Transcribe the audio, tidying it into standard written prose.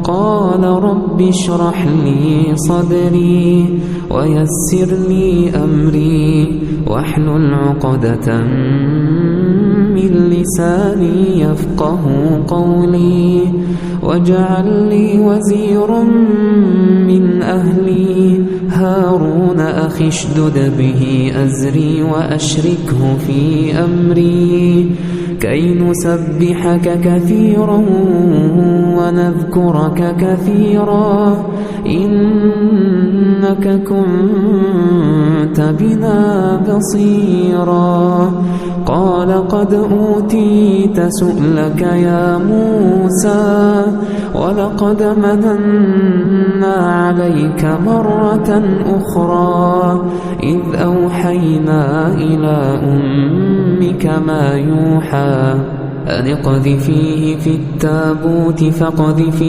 قال رب اشرح لي صدري ويسر لي أمري واحلل عقدة من لساني يفقه قولي واجعل لي وزيرا من أهلي هارون أخي اشدد به أزري وأشركه في أمري كي نسبحك كثيرا ونذكرك كثيرا إنك كنت بنا بصيرا قال قد أوتيت سؤلك يا موسى ولقد مننا عليك مرة أخرى إذ أوحينا إلى أمك ما يوحى أن اقذفيه في التابوت فاقذفيه